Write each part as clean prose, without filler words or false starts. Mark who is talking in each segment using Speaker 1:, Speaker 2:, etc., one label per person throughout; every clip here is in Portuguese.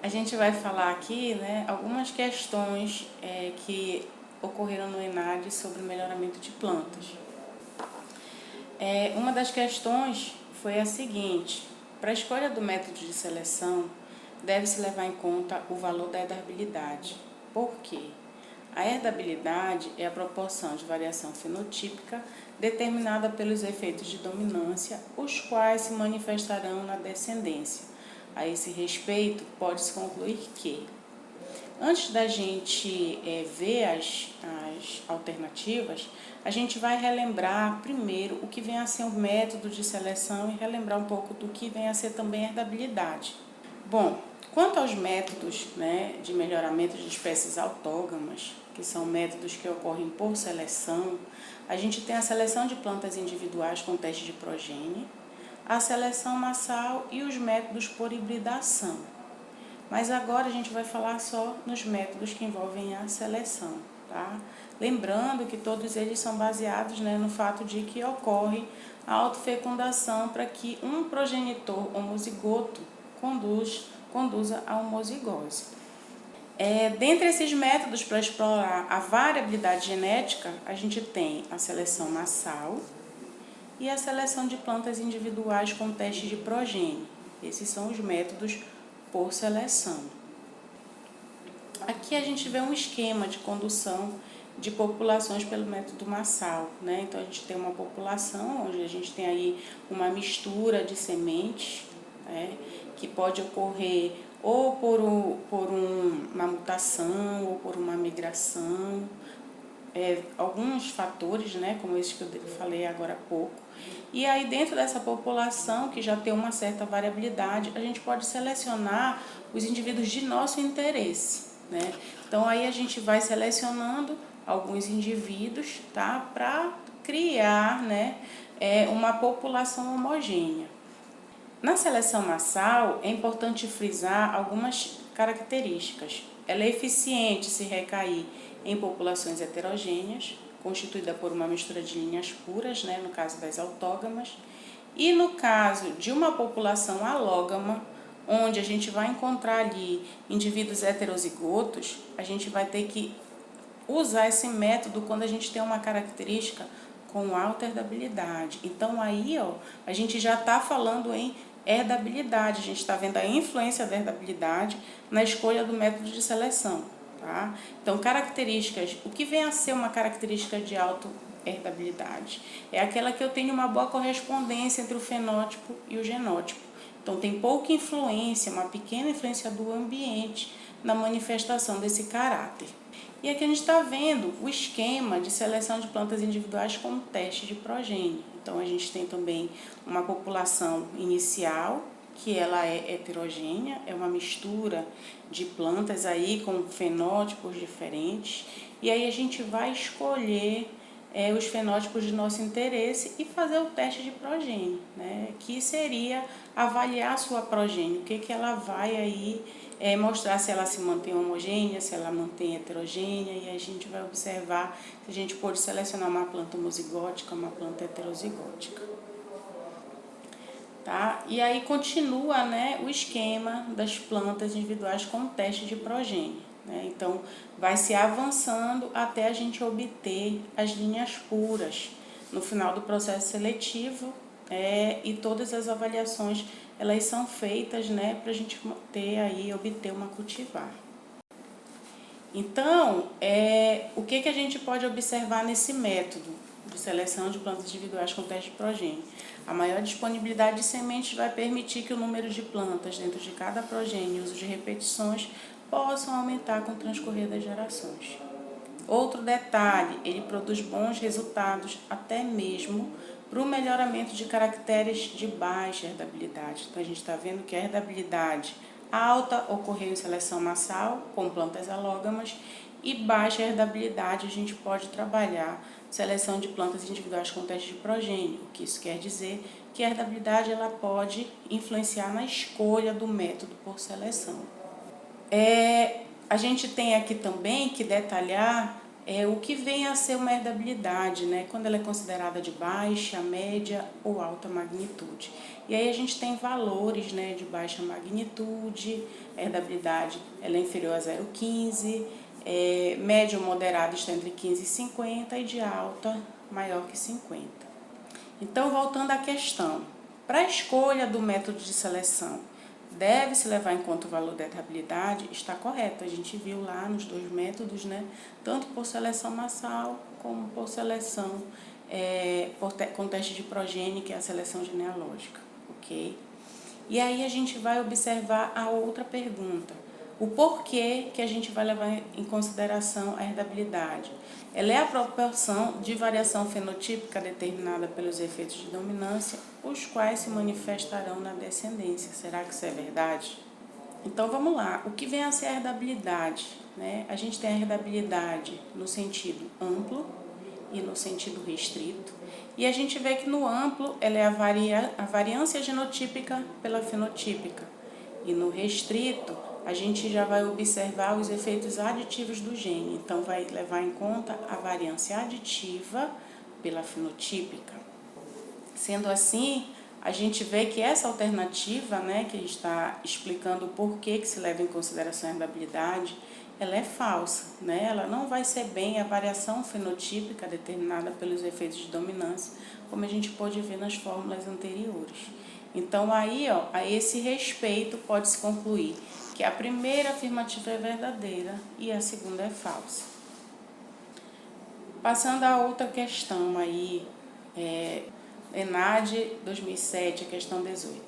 Speaker 1: A gente vai falar aqui, algumas questões que ocorreram no ENAD sobre o melhoramento de plantas. Uma das questões foi a seguinte: para a escolha do método de seleção, deve-se levar em conta o valor da herdabilidade. Por quê? A herdabilidade é a proporção de variação fenotípica determinada pelos efeitos de dominância, os quais se manifestarão na descendência. A esse respeito, pode-se concluir que, antes da gente ver as alternativas, a gente vai relembrar primeiro o que vem a ser o método de seleção e relembrar um pouco do que vem a ser também a herdabilidade. Bom, quanto aos métodos de melhoramento de espécies autógamas, que são métodos que ocorrem por seleção, a gente tem a seleção de plantas individuais com teste de progênie, a seleção massal e os métodos por hibridação. Mas agora a gente vai falar só nos métodos que envolvem a seleção, tá? Lembrando que todos eles são baseados no fato de que ocorre a autofecundação para que um progenitor homozigoto conduza a homozigose. Dentre esses métodos para explorar a variabilidade genética, a gente tem a seleção massal e a seleção de plantas individuais com teste de progênie. Esses são os métodos por seleção. Aqui a gente vê um esquema de condução de populações pelo método massal, Então a gente tem uma população onde a gente tem aí uma mistura de sementes, que pode ocorrer ou por uma mutação ou por uma migração, alguns fatores, como esses que eu falei agora há pouco. E aí dentro dessa população, que já tem uma certa variabilidade, a gente pode selecionar os indivíduos de nosso interesse, Então aí a gente vai selecionando alguns indivíduos, tá, para criar, uma população homogênea. Na seleção massal, é importante frisar algumas características. Ela é eficiente se recair em populações heterogêneas, constituída por uma mistura de linhas puras, no caso das autógamas, e no caso de uma população alógama, onde a gente vai encontrar ali indivíduos heterozigotos, a gente vai ter que usar esse método quando a gente tem uma característica com alta herdabilidade. Então aí a gente já está falando em herdabilidade, a gente está vendo a influência da herdabilidade na escolha do método de seleção. Tá? Então, características, o que vem a ser uma característica de auto-herdabilidade? É aquela que eu tenho uma boa correspondência entre o fenótipo e o genótipo. Então, tem pouca influência, uma pequena influência do ambiente na manifestação desse caráter. E aqui a gente está vendo o esquema de seleção de plantas individuais com teste de progênie. Então, a gente tem também uma população inicial, que ela é heterogênea, é uma mistura de plantas aí com fenótipos diferentes, e aí a gente vai escolher os fenótipos de nosso interesse e fazer o teste de progênie, que seria avaliar a sua progênie, o que ela vai aí mostrar, se ela se mantém homogênea, se ela mantém heterogênea, e a gente vai observar se a gente pode selecionar uma planta homozigótica, uma planta heterozigótica. Tá? E aí continua o esquema das plantas individuais com teste de progênie. Então, vai se avançando até a gente obter as linhas puras no final do processo seletivo, e todas as avaliações elas são feitas para a gente obter uma cultivar. Então, o que a gente pode observar nesse método de seleção de plantas individuais com teste de progênie? A maior disponibilidade de sementes vai permitir que o número de plantas dentro de cada progênie e uso de repetições possam aumentar com o transcorrer das gerações. Outro detalhe, ele produz bons resultados até mesmo para o melhoramento de caracteres de baixa herdabilidade. Então, a gente está vendo que a herdabilidade alta ocorreu em seleção massal, com plantas alógamas, e baixa herdabilidade a gente pode trabalhar seleção de plantas individuais com teste de progênie. O que isso quer dizer? Que a herdabilidade ela pode influenciar na escolha do método por seleção. A gente tem aqui também que detalhar o que vem a ser uma herdabilidade, né? Quando ela é considerada de baixa, média ou alta magnitude. E aí a gente tem valores, né, de baixa magnitude, herdabilidade ela é inferior a 0,15, médio ou moderado está entre 15 e 50 e de alta maior que 50. Então, voltando à questão, para a escolha do método de seleção, deve-se levar em conta o valor da herdabilidade? Está correto, a gente viu lá nos dois métodos, né? Tanto por seleção massal como por seleção com teste de progênie, que é a seleção genealógica, ok? E aí a gente vai observar a outra pergunta. O porquê que a gente vai levar em consideração a herdabilidade? Ela é a proporção de variação fenotípica determinada pelos efeitos de dominância, os quais se manifestarão na descendência. Será que isso é verdade? Então vamos lá, o que vem a ser a herdabilidade? Né? A gente tem a herdabilidade no sentido amplo e no sentido restrito. E a gente vê que no amplo ela é a variância genotípica pela fenotípica. E no restrito a gente já vai observar os efeitos aditivos do gene. Então vai levar em conta a variância aditiva pela fenotípica. Sendo assim, a gente vê que essa alternativa, né, que está explicando o porquê que se leva em consideração a herdabilidade, ela é falsa, né? Ela não vai ser bem a variação fenotípica determinada pelos efeitos de dominância, como a gente pôde ver nas fórmulas anteriores. Então, aí, ó, a esse respeito, pode-se concluir que a primeira afirmativa é verdadeira e a segunda é falsa. Passando a outra questão aí, ENAD 2007, a questão 18.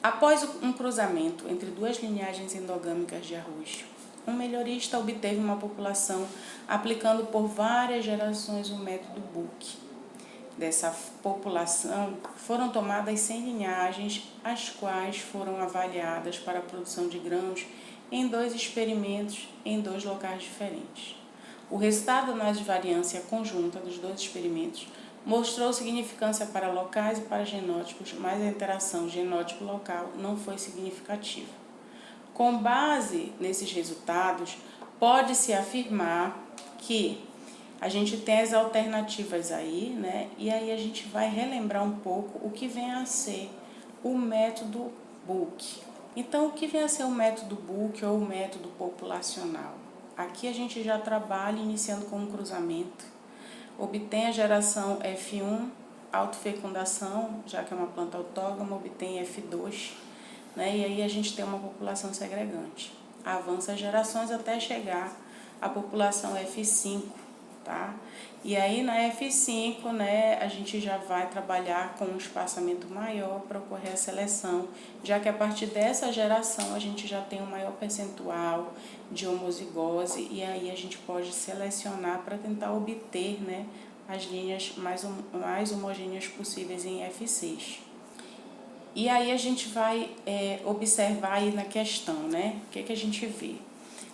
Speaker 1: Após um cruzamento entre duas linhagens endogâmicas de arroz, um melhorista obteve uma população aplicando por várias gerações o método Buck. Dessa população foram tomadas 100 linhagens, as quais foram avaliadas para a produção de grãos em 2 experimentos em 2 locais diferentes. O resultado da variância conjunta dos 2 experimentos mostrou significância para locais e para genótipos, mas a interação genótipo-local não foi significativa. Com base nesses resultados, pode-se afirmar que a gente tem as alternativas aí, né? E aí a gente vai relembrar um pouco o que vem a ser o método Buck. Então, o que vem a ser o método Buck ou o método populacional? Aqui a gente já trabalha iniciando com um cruzamento, obtém a geração F1, autofecundação, já que é uma planta autógama, obtém F2, né? E aí a gente tem uma população segregante. Avança as gerações até chegar à população F5, tá? E aí na F5, né, a gente já vai trabalhar com um espaçamento maior para ocorrer a seleção, já que a partir dessa geração a gente já tem um maior percentual de homozigose e aí a gente pode selecionar para tentar obter, né, as linhas mais homogêneas possíveis em F6. E aí a gente vai observar aí na questão, né, o que a gente vê.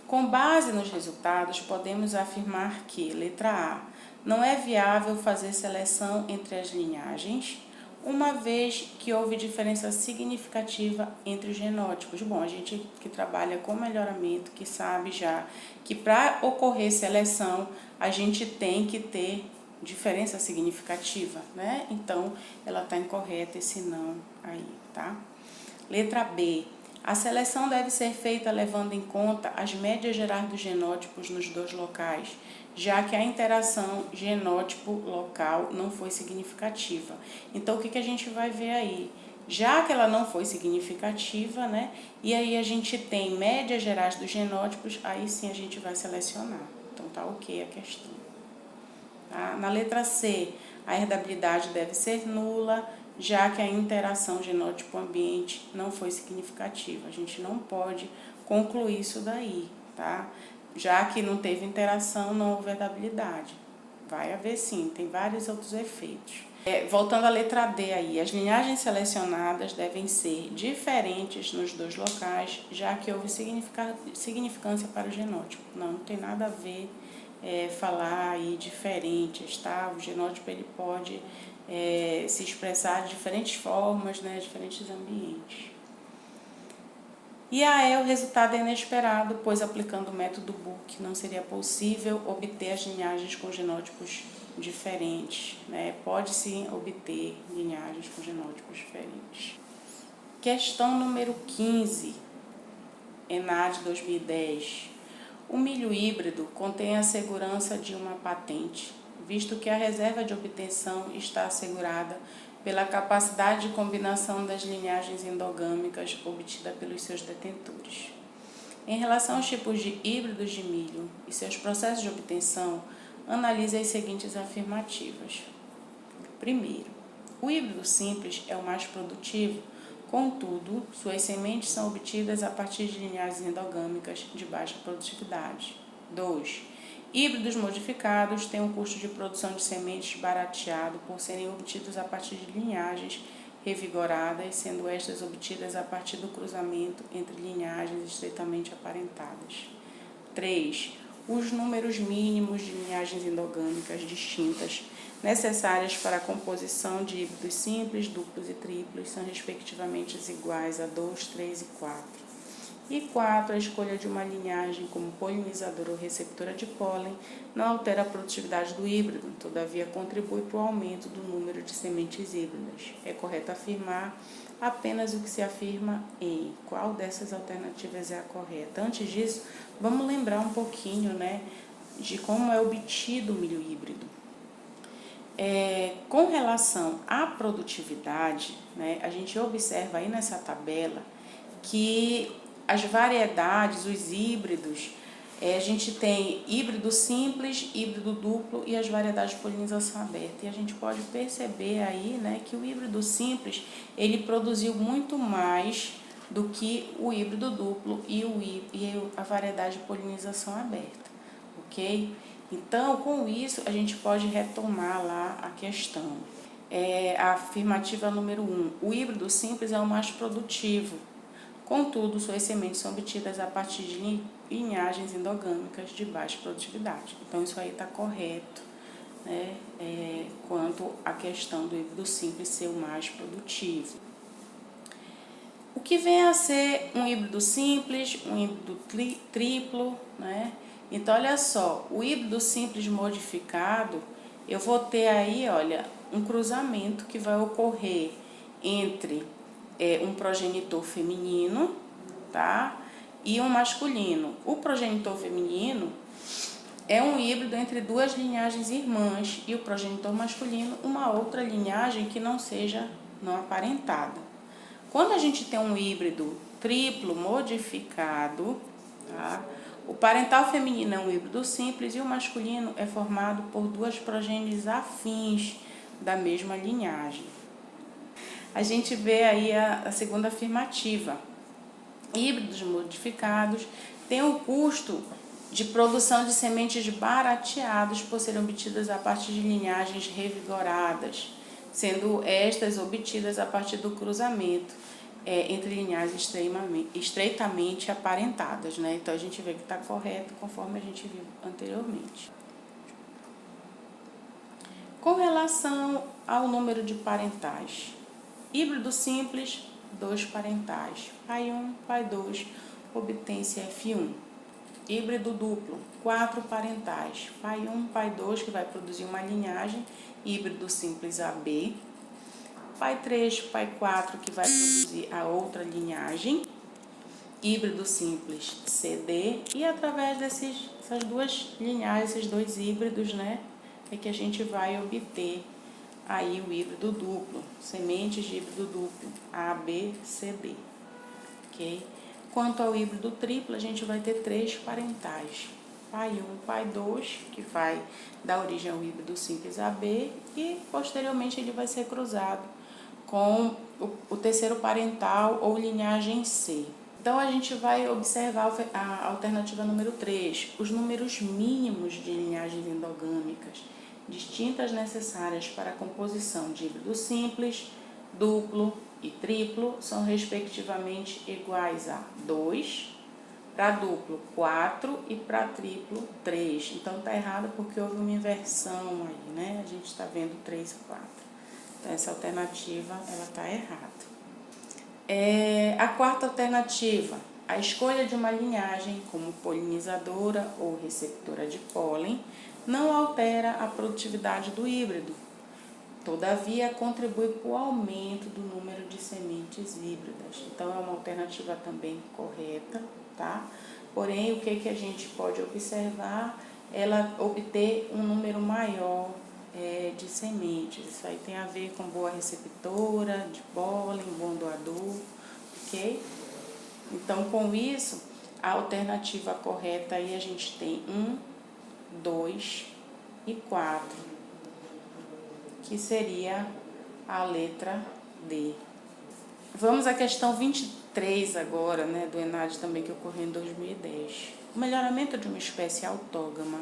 Speaker 1: Com base nos resultados, podemos afirmar que, letra A, não é viável fazer seleção entre as linhagens, uma vez que houve diferença significativa entre os genótipos. Bom, a gente que trabalha com melhoramento, que sabe já que para ocorrer seleção, a gente tem que ter diferença significativa, né? Então, ela está incorreta esse não aí, tá? Letra B. A seleção deve ser feita levando em conta as médias gerais dos genótipos nos 2 locais, já que a interação genótipo-local não foi significativa. Então, o que a gente vai ver aí? Já que ela não foi significativa, né? E aí a gente tem médias gerais dos genótipos, aí sim a gente vai selecionar. Então, tá ok a questão. Tá? Na letra C, a herdabilidade deve ser nula, já que a interação genótipo-ambiente não foi significativa. A gente não pode concluir isso daí, tá? Já que não teve interação, não houve herdabilidade. Vai haver sim, tem vários outros efeitos. Voltando à letra D aí, as linhagens selecionadas devem ser diferentes nos 2 locais, já que houve significância para o genótipo. Não tem nada a ver falar aí diferentes, tá? O genótipo ele pode se expressar de diferentes formas, né, diferentes ambientes. E a E, o resultado é inesperado, pois aplicando o método Book não seria possível obter as linhagens com genótipos diferentes, né? Pode-se obter linhagens com genótipos diferentes. Questão número 15, ENAD 2010. O milho híbrido contém a segurança de uma patente, visto que a reserva de obtenção está assegurada pela capacidade de combinação das linhagens endogâmicas obtida pelos seus detentores. Em relação aos tipos de híbridos de milho e seus processos de obtenção, analise as seguintes afirmativas. Primeiro, o híbrido simples é o mais produtivo, contudo, suas sementes são obtidas a partir de linhagens endogâmicas de baixa produtividade. 2. Híbridos modificados têm um custo de produção de sementes barateado por serem obtidos a partir de linhagens revigoradas, sendo estas obtidas a partir do cruzamento entre linhagens estreitamente aparentadas. 3. Os números mínimos de linhagens endogâmicas distintas necessárias para a composição de híbridos simples, duplos e triplos são respectivamente iguais a 2, 3 e 4. E 4. A escolha de uma linhagem como polinizadora ou receptora de pólen não altera a produtividade do híbrido, todavia contribui para o aumento do número de sementes híbridas. É correto afirmar apenas o que se afirma em qual dessas alternativas é a correta. Antes disso, vamos lembrar um pouquinho, né, de como é obtido o milho híbrido. Com relação à produtividade, né, a gente observa aí nessa tabela que as variedades, os híbridos, a gente tem híbrido simples, híbrido duplo e as variedades de polinização aberta. E a gente pode perceber aí, né, que o híbrido simples, ele produziu muito mais do que o híbrido duplo e a variedade de polinização aberta, ok? Então, com isso, a gente pode retomar lá a questão. A afirmativa número 1. O híbrido simples é o mais produtivo. Contudo, suas sementes são obtidas a partir de linhagens endogâmicas de baixa produtividade. Então, isso aí está correto, né? Quanto à questão do híbrido simples ser o mais produtivo. O que vem a ser um híbrido simples, um híbrido triplo, né? Então, olha só, o híbrido simples modificado, eu vou ter aí, olha, um cruzamento que vai ocorrer entre um progenitor feminino, tá? E um masculino. O progenitor feminino é um híbrido entre duas linhagens irmãs e o progenitor masculino uma outra linhagem que não seja não aparentada. Quando a gente tem um híbrido triplo modificado, tá? O parental feminino é um híbrido simples e o masculino é formado por duas progênies afins da mesma linhagem. A gente vê aí a segunda afirmativa. Híbridos modificados têm um custo de produção de sementes barateados por serem obtidas a partir de linhagens revigoradas, sendo estas obtidas a partir do cruzamento entre linhagens estreitamente aparentadas, né? Então, a gente vê que está correto conforme a gente viu anteriormente. Com relação ao número de parentais, híbrido simples, 2 parentais, pai 1, pai 2, obtém-se F1. Híbrido duplo, 4 parentais, pai 1, pai 2, que vai produzir uma linhagem, híbrido simples AB. Pai 3, pai 4, que vai produzir a outra linhagem, híbrido simples CD. E através dessas duas linhagens, esses dois híbridos, né, é que a gente vai obter aí o híbrido duplo, sementes de híbrido duplo, A, B, C, D, ok? Quanto ao híbrido triplo, a gente vai ter 3 parentais, pai 1, pai 2, que vai dar origem ao híbrido simples AB, e posteriormente ele vai ser cruzado com o terceiro parental ou linhagem C. Então, a gente vai observar a alternativa número 3, os números mínimos de linhagens endogâmicas distintas necessárias para a composição de híbrido simples, duplo e triplo são respectivamente iguais a 2, para duplo 4 e para triplo 3. Então, está errado porque houve uma inversão aí, né? A gente está vendo 3 e 4. Então, essa alternativa ela está errada. A quarta alternativa, A escolha de uma linhagem como polinizadora ou receptora de pólen não altera a produtividade do híbrido. Todavia, contribui para o aumento do número de sementes híbridas. Então, é uma alternativa também correta, tá? Porém, o que a gente pode observar? Ela obter um número maior de sementes. Isso aí tem a ver com boa receptora de pólen, bom doador, ok? Então, com isso, a alternativa correta aí a gente tem 1, 2 e 4, que seria a letra D. Vamos à questão 23 agora, né, do ENAD também, que ocorreu em 2010. O melhoramento de uma espécie autógama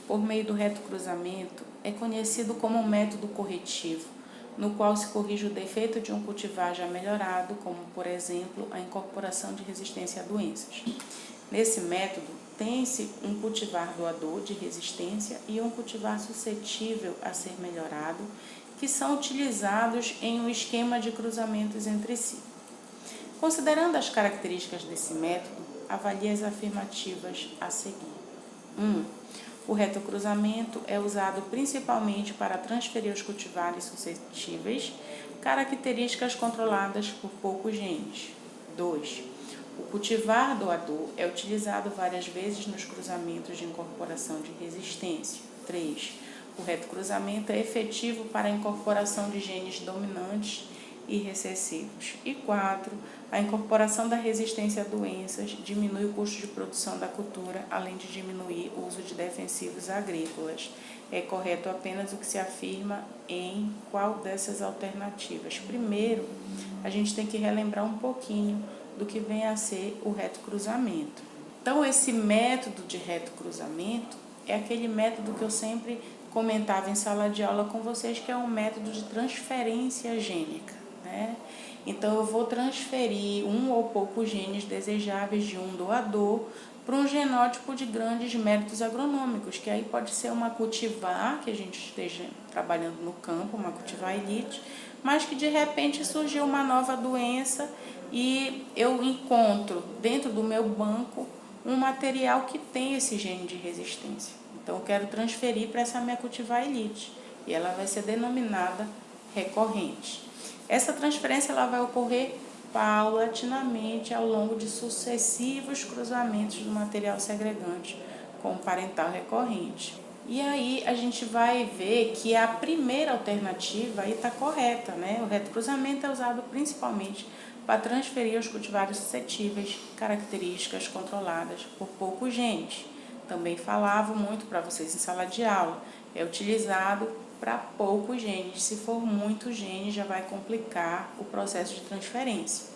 Speaker 1: por meio do retocruzamento é conhecido como um método corretivo, no qual se corrige o defeito de um cultivar já melhorado, como, por exemplo, a incorporação de resistência a doenças. Nesse método, tem-se um cultivar doador de resistência e um cultivar suscetível a ser melhorado, que são utilizados em um esquema de cruzamentos entre si. Considerando as características desse método, avalie as afirmativas a seguir. 1. O retocruzamento é usado principalmente para transferir aos cultivares suscetíveis características controladas por poucos genes. 2. O cultivar doador é utilizado várias vezes nos cruzamentos de incorporação de resistência. 3. O retocruzamento é efetivo para a incorporação de genes dominantes e recessivos. E 4. A incorporação da resistência a doenças diminui o custo de produção da cultura, além de diminuir o uso de defensivos agrícolas. É correto apenas o que se afirma em qual dessas alternativas. Primeiro, a gente tem que relembrar um pouquinho do que vem a ser o retocruzamento. Então, esse método de retocruzamento é aquele método que eu sempre comentava em sala de aula com vocês, que é um método de transferência gênica, né? Então, eu vou transferir um ou poucos genes desejáveis de um doador para um genótipo de grandes méritos agronômicos, que aí pode ser uma cultivar, que a gente esteja trabalhando no campo, uma cultivar elite, mas que de repente surgiu uma nova doença e eu encontro dentro do meu banco um material que tem esse gene de resistência. Então, eu quero transferir para essa minha cultivar elite e ela vai ser denominada recorrente. Essa transferência ela vai ocorrer paulatinamente ao longo de sucessivos cruzamentos do material segregante com o parental recorrente. E aí a gente vai ver que a primeira alternativa aí está correta, né? O retocruzamento é usado principalmente para transferir aos cultivares suscetíveis características controladas por poucos genes. Também falava muito para vocês em sala de aula, é utilizado para poucos genes. Se for muitos genes, já vai complicar o processo de transferência.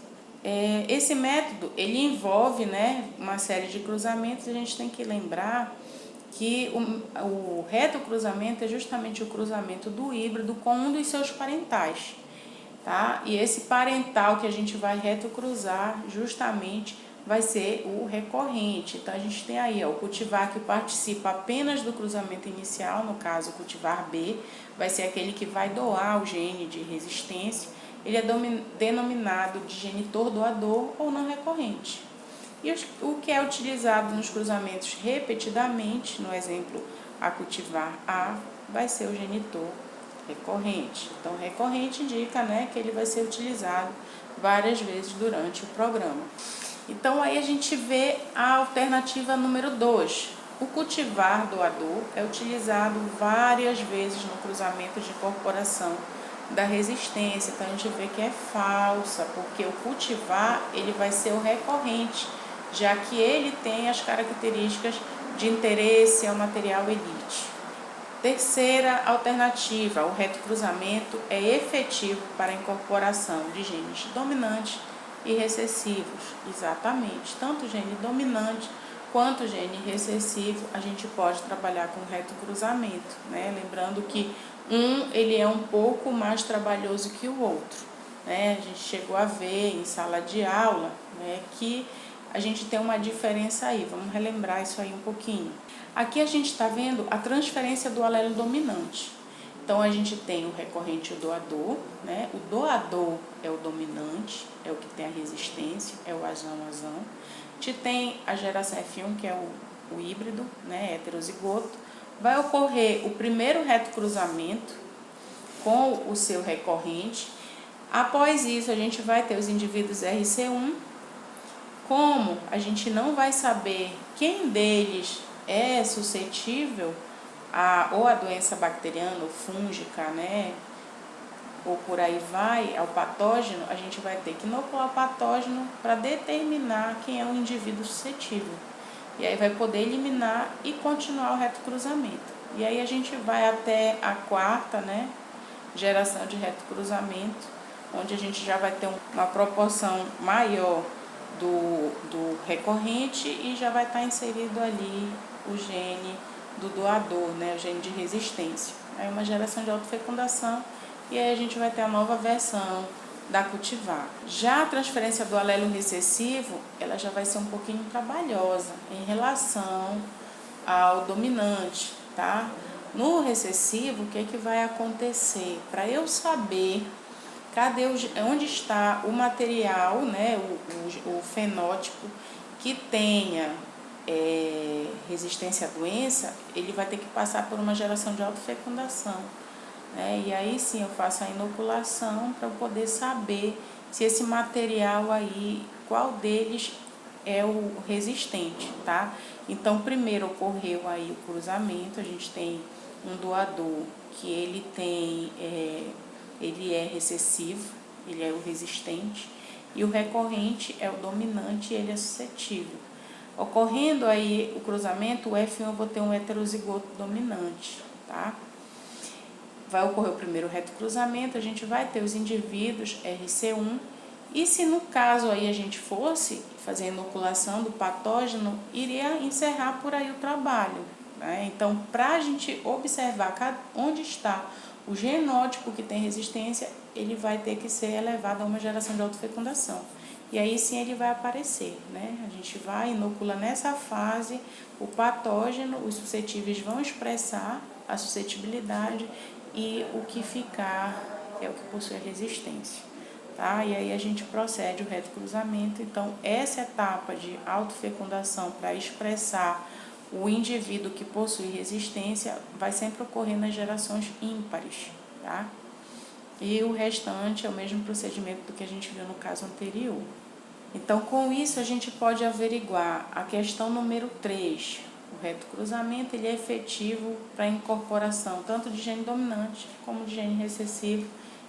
Speaker 1: Esse método, ele envolve, né, uma série de cruzamentos. A gente tem que lembrar que o retocruzamento é justamente o cruzamento do híbrido com um dos seus parentais, tá? E esse parental que a gente vai retocruzar justamente vai ser o recorrente. Então, a gente tem aí o cultivar que participa apenas do cruzamento inicial, no caso, o cultivar B, vai ser aquele que vai doar o gene de resistência. Ele é denominado de genitor doador ou não recorrente. E o que é utilizado nos cruzamentos repetidamente, no exemplo, a cultivar A, vai ser o genitor recorrente. Então, recorrente indica, né, que ele vai ser utilizado várias vezes durante o programa. Então, aí a gente vê a alternativa número 2. O cultivar doador é utilizado várias vezes no cruzamento de incorporação da resistência. Então, a gente vê que é falsa, porque o cultivar ele vai ser o recorrente, já que ele tem as características de interesse ao material elite. Terceira alternativa, o retocruzamento é efetivo para a incorporação de genes dominantes e recessivos. Exatamente, tanto o gene dominante quanto o gene recessivo a gente pode trabalhar com retocruzamento, né? Lembrando que ele é um pouco mais trabalhoso que o outro, né? A gente chegou a ver em sala de aula, né, que a gente tem uma diferença aí. Vamos relembrar isso aí um pouquinho. Aqui a gente está vendo a transferência do alelo dominante. Então, a gente tem o recorrente e o doador, né? O doador é o dominante, é o que tem a resistência, é o azão-azão. A gente tem a geração F1, que é o híbrido, né? Heterozigoto. Vai ocorrer o primeiro reto cruzamento com o seu recorrente. Após isso, a gente vai ter os indivíduos RC1. Como a gente não vai saber quem deles é suscetível ou a doença bacteriana ou fúngica, né, ou por aí vai, ao patógeno, a gente vai ter que inocular o patógeno para determinar quem é o indivíduo suscetível. E aí vai poder eliminar e continuar o reto cruzamento. E aí a gente vai até a quarta, né, geração de reto cruzamento, onde a gente já vai ter uma proporção maior do recorrente e já vai estar inserido ali o gene do doador, né, o gene de resistência. Aí uma geração de autofecundação e aí a gente vai ter a nova versão da cultivar. Já a transferência do alelo recessivo, ela já vai ser um pouquinho trabalhosa em relação ao dominante, tá? No recessivo, o que é que vai acontecer? Para eu saber onde está o material, né, o fenótipo que tenha resistência à doença, ele vai ter que passar por uma geração de autofecundação, né? E aí sim eu faço a inoculação para eu poder saber se esse material aí, qual deles é o resistente, tá? Então primeiro ocorreu aí o cruzamento, a gente tem um doador que ele é recessivo, ele é o resistente, e o recorrente é o dominante e ele é suscetível. Ocorrendo aí o cruzamento, o F1 eu vou ter um heterozigoto dominante, tá? Vai ocorrer o primeiro reto cruzamento, a gente vai ter os indivíduos RC1, e se no caso aí a gente fosse fazer a inoculação do patógeno, iria encerrar por aí o trabalho, né? Então, para a gente observar onde está o genótipo que tem resistência, ele vai ter que ser elevado a uma geração de autofecundação. E aí sim ele vai aparecer, né? A gente vai inocular nessa fase o patógeno, os suscetíveis vão expressar a suscetibilidade e o que ficar é o que possui a resistência, tá? E aí a gente procede o reto cruzamento. Então, essa etapa de autofecundação para expressar o indivíduo que possui resistência vai sempre ocorrer nas gerações ímpares, tá? E o restante é o mesmo procedimento do que a gente viu no caso anterior. Então, com isso, a gente pode averiguar a questão número 3. O reto cruzamento ele é efetivo para a incorporação tanto de gene dominante como de gene recessivo,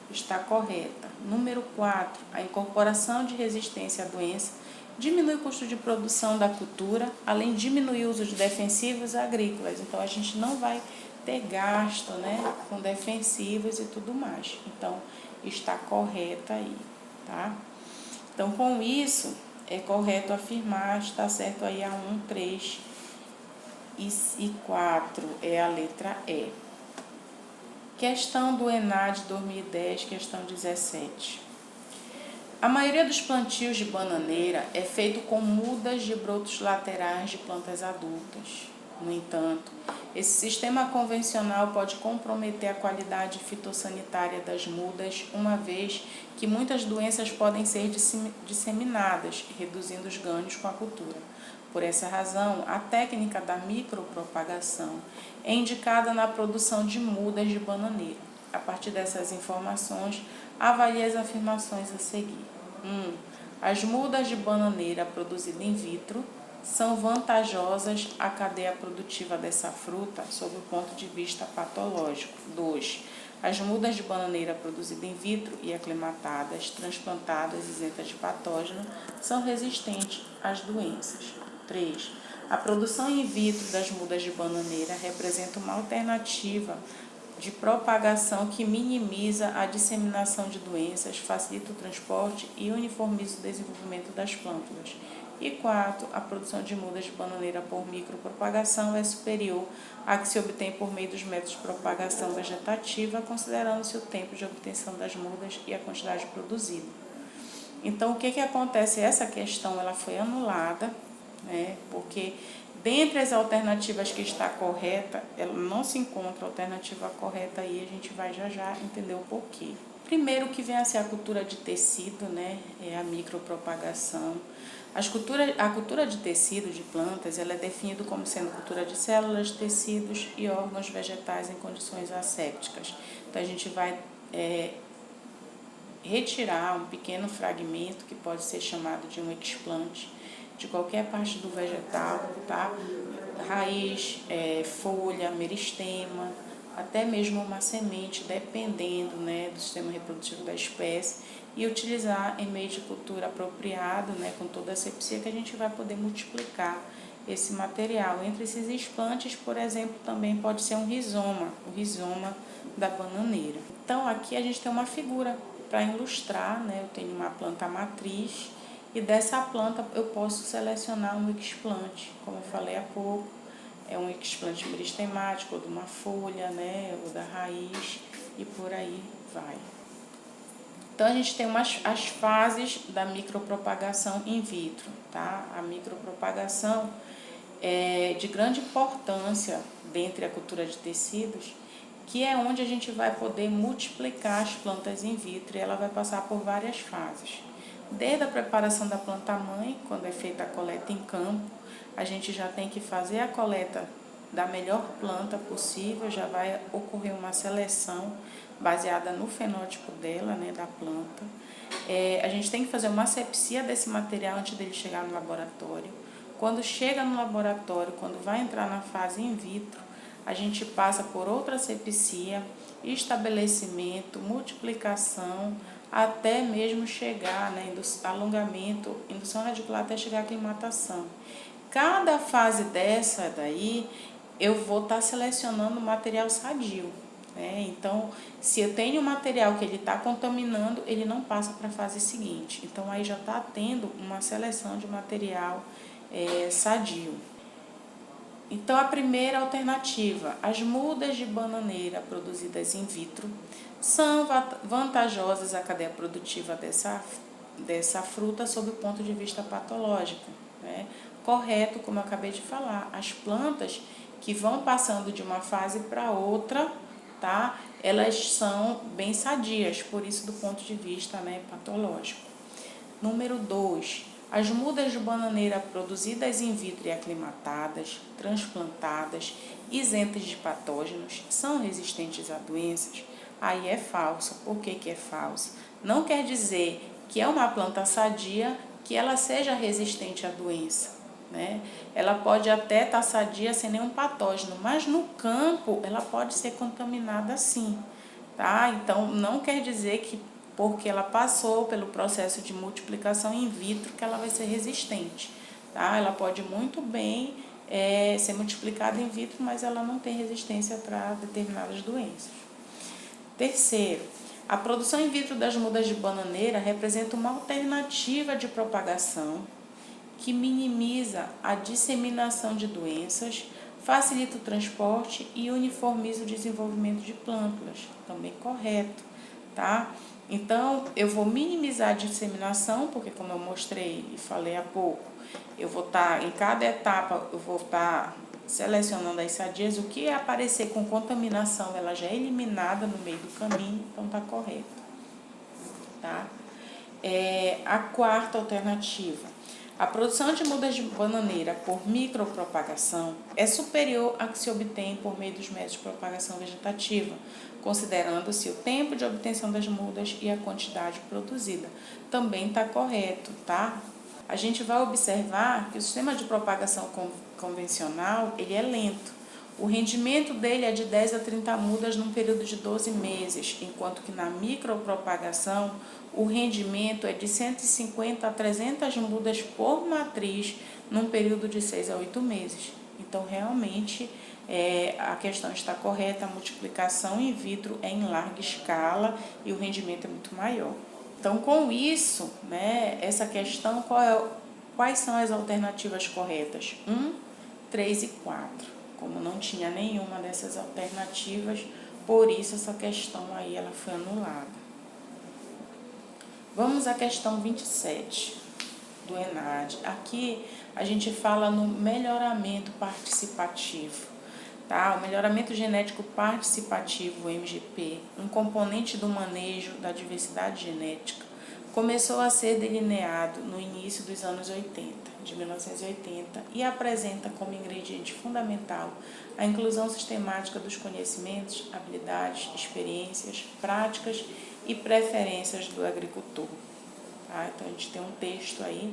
Speaker 1: está correta. Número 4. A incorporação de resistência à doença diminui o custo de produção da cultura, além de diminuir o uso de defensivos agrícolas. Então, a gente não vai ter gasto, né, com defensivos e tudo mais. Então, está correta aí, tá? Então, com isso, é correto afirmar, está certo aí a 1, 3 e 4 é a letra E. Questão do ENAD 2010, questão 17. A maioria dos plantios de bananeira é feito com mudas de brotos laterais de plantas adultas. No entanto, esse sistema convencional pode comprometer a qualidade fitossanitária das mudas, uma vez que muitas doenças podem ser disseminadas, reduzindo os ganhos com a cultura. Por essa razão, a técnica da micropropagação é indicada na produção de mudas de bananeira. A partir dessas informações, avalie as afirmações a seguir. 1. As mudas de bananeira produzidas in vitro são vantajosas à cadeia produtiva dessa fruta sob o ponto de vista patológico. 2. As mudas de bananeira produzidas in vitro e aclimatadas, transplantadas isentas de patógeno, são resistentes às doenças. 3. A produção in vitro das mudas de bananeira representa uma alternativa de propagação que minimiza a disseminação de doenças, facilita o transporte e uniformiza o desenvolvimento das plântulas. E 4. A produção de mudas de bananeira por micropropagação é superior à que se obtém por meio dos métodos de propagação vegetativa, considerando-se o tempo de obtenção das mudas e a quantidade produzida. Então, o que acontece? Essa questão ela foi anulada, né, porque dentre as alternativas que está correta, ela não se encontra a alternativa correta aí, a gente vai já entender o porquê. Primeiro que vem a ser a cultura de tecido, né? É a micropropagação. A cultura de tecido de plantas, ela é definida como sendo cultura de células, tecidos e órgãos vegetais em condições assépticas. Então a gente vai retirar um pequeno fragmento que pode ser chamado de um explante de qualquer parte do vegetal, tá? Raiz, folha, meristema, até mesmo uma semente, dependendo, né, do sistema reprodutivo da espécie, e utilizar em meio de cultura apropriado, né, com toda a asepsia, que a gente vai poder multiplicar esse material. Entre esses explantes, por exemplo, também pode ser um rizoma, o rizoma da bananeira. Então aqui a gente tem uma figura para ilustrar, né? Eu tenho uma planta matriz e dessa planta eu posso selecionar um explante, como eu falei há pouco, é um explante meristemático, ou de uma folha, né? Ou da raiz, e por aí vai. Então a gente tem as fases da micropropagação in vitro, tá? A micropropagação é de grande importância dentre a cultura de tecidos, que é onde a gente vai poder multiplicar as plantas in vitro, e ela vai passar por várias fases. Desde a preparação da planta-mãe, quando é feita a coleta em campo, a gente já tem que fazer a coleta da melhor planta possível, já vai ocorrer uma seleção baseada no fenótipo dela, né, da planta. A gente tem que fazer uma asepsia desse material antes dele chegar no laboratório. Quando chega no laboratório, quando vai entrar na fase in vitro, a gente passa por outra asepsia, estabelecimento, multiplicação, até mesmo chegar, né, alongamento, indução radicular, até chegar à aclimatação. Cada fase dessa daí, eu vou estar selecionando material sadio. Então, se eu tenho um material que ele está contaminando, ele não passa para a fase seguinte. Então, aí já está tendo uma seleção de material sadio. Então, a primeira alternativa, as mudas de bananeira produzidas in vitro são vantajosas à cadeia produtiva dessa fruta sob o ponto de vista patológico, né? Correto, como eu acabei de falar, as plantas que vão passando de uma fase para outra, tá? Elas são bem sadias, por isso do ponto de vista, né, patológico. Número 2. As mudas de bananeira produzidas in vitro e aclimatadas, transplantadas, isentas de patógenos, são resistentes a doenças? Aí é falso. Por que é falso? Não quer dizer que é uma planta sadia que ela seja resistente à doença, né? Ela pode até estar sadia sem nenhum patógeno, mas no campo ela pode ser contaminada sim, tá? Então não quer dizer que porque ela passou pelo processo de multiplicação in vitro que ela vai ser resistente, tá? Ela pode muito bem ser multiplicada in vitro, mas ela não tem resistência para determinadas doenças. Terceiro, a produção in vitro das mudas de bananeira representa uma alternativa de propagação que minimiza a disseminação de doenças, facilita o transporte e uniformiza o desenvolvimento de plântulas. Também correto, tá? Então, eu vou minimizar a disseminação, porque como eu mostrei e falei há pouco, eu vou estar, em cada etapa, eu vou estar selecionando as sadias, o que aparecer com contaminação, ela já é eliminada no meio do caminho, então está correto, tá? A quarta alternativa, a produção de mudas de bananeira por micropropagação é superior à que se obtém por meio dos métodos de propagação vegetativa, considerando-se o tempo de obtenção das mudas e a quantidade produzida. Também está correto, tá? A gente vai observar que o sistema de propagação convencional, ele é lento. O rendimento dele é de 10 a 30 mudas num período de 12 meses, enquanto que na micropropagação o rendimento é de 150 a 300 mudas por matriz num período de 6 a 8 meses. Então, realmente, a questão está correta, a multiplicação in vitro é em larga escala e o rendimento é muito maior. Então, com isso, né, essa questão, quais são as alternativas corretas? 1, 3 e 4. Como não tinha nenhuma dessas alternativas, por isso essa questão aí ela foi anulada. Vamos à questão 27. do ENAD. Aqui a gente fala no melhoramento participativo, tá? O melhoramento genético participativo, o MGP, um componente do manejo da diversidade genética, começou a ser delineado no início dos anos 80, de 1980, e apresenta como ingrediente fundamental a inclusão sistemática dos conhecimentos, habilidades, experiências, práticas e preferências do agricultor. Tá? Então, a gente tem um texto aí,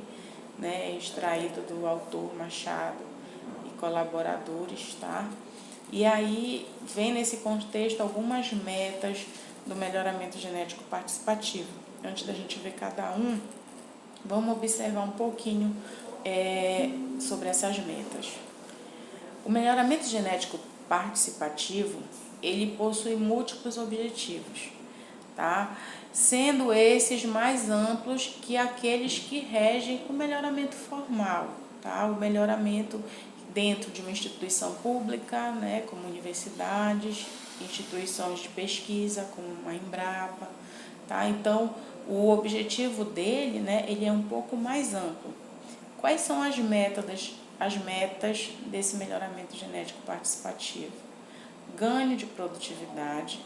Speaker 1: né, extraído do autor Machado e colaboradores, tá? E aí vem nesse contexto algumas metas do melhoramento genético participativo. Antes da gente ver cada um, vamos observar um pouquinho sobre essas metas. O melhoramento genético participativo, ele possui múltiplos objetivos, tá? Sendo esses mais amplos que aqueles que regem o melhoramento formal, tá? O melhoramento dentro de uma instituição pública, né, como universidades, instituições de pesquisa, como a Embrapa, tá? Então, o objetivo dele, né, ele é um pouco mais amplo. Quais são as metas desse melhoramento genético participativo? Ganho de produtividade,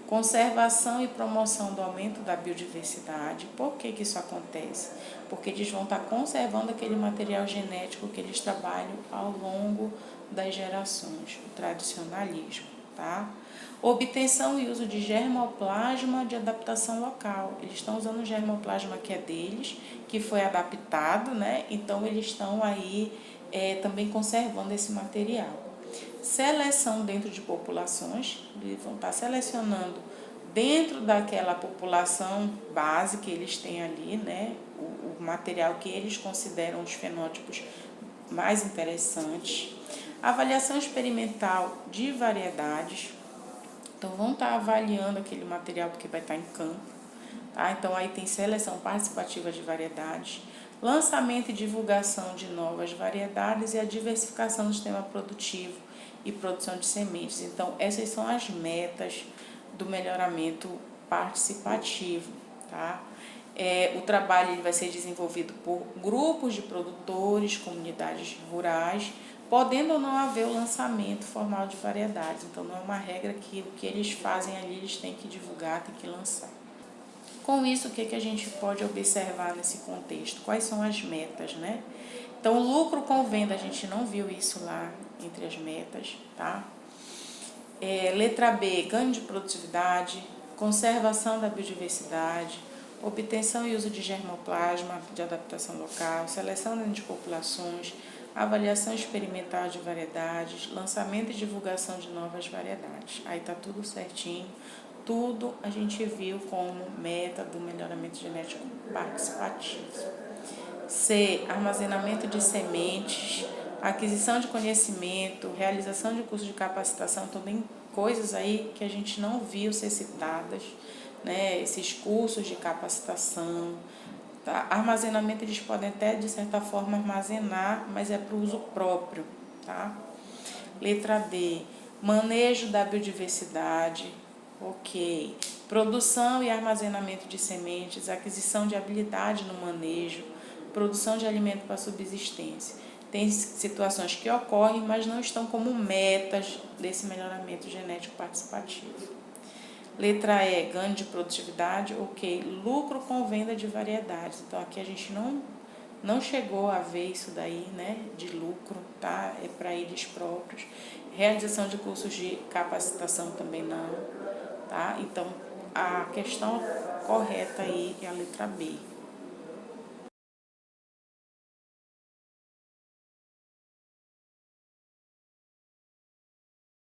Speaker 1: conservação e promoção do aumento da biodiversidade. Por que isso acontece? Porque eles vão estar conservando aquele material genético que eles trabalham ao longo das gerações, o tradicionalismo, tá? Obtenção e uso de germoplasma de adaptação local. Eles estão usando o germoplasma que é deles, que foi adaptado, né? Então, eles estão aí também conservando esse material. Seleção dentro de populações, eles vão estar selecionando dentro daquela população base que eles têm ali, né? O material que eles consideram os fenótipos mais interessantes. Avaliação experimental de variedades. Então, vão estar avaliando aquele material porque vai estar em campo. Tá? Então, aí tem seleção participativa de variedades, lançamento e divulgação de novas variedades e a diversificação do sistema produtivo e produção de sementes. Então, essas são as metas do melhoramento participativo. Tá? O trabalho ele vai ser desenvolvido por grupos de produtores, comunidades rurais, podendo ou não haver o lançamento formal de variedades. Então, não é uma regra que o que eles fazem ali, eles têm que divulgar, têm que lançar. Com isso, o que a gente pode observar nesse contexto? Quais são as metas, né? Então, lucro com venda, a gente não viu isso lá entre as metas, tá? Letra B, ganho de produtividade, conservação da biodiversidade, obtenção e uso de germoplasma de adaptação local, seleção de populações, avaliação experimental de variedades, lançamento e divulgação de novas variedades. Aí tá tudo certinho, tudo a gente viu como meta do melhoramento genético participativo. C, armazenamento de sementes, aquisição de conhecimento, realização de cursos de capacitação, também coisas aí que a gente não viu ser citadas, né? Esses cursos de capacitação, tá? Armazenamento eles podem até de certa forma armazenar, mas é para o uso próprio, tá? Letra D, manejo da biodiversidade, ok. Produção e armazenamento de sementes, aquisição de habilidade no manejo, produção de alimento para subsistência. Tem situações que ocorrem, mas não estão como metas desse melhoramento genético participativo. Letra E, ganho de produtividade, ok. Lucro com venda de variedades. Então, aqui a gente não chegou a ver isso daí, né, de lucro, tá? É para eles próprios. Realização de cursos de capacitação também não, tá? Então, a questão correta aí é a letra B.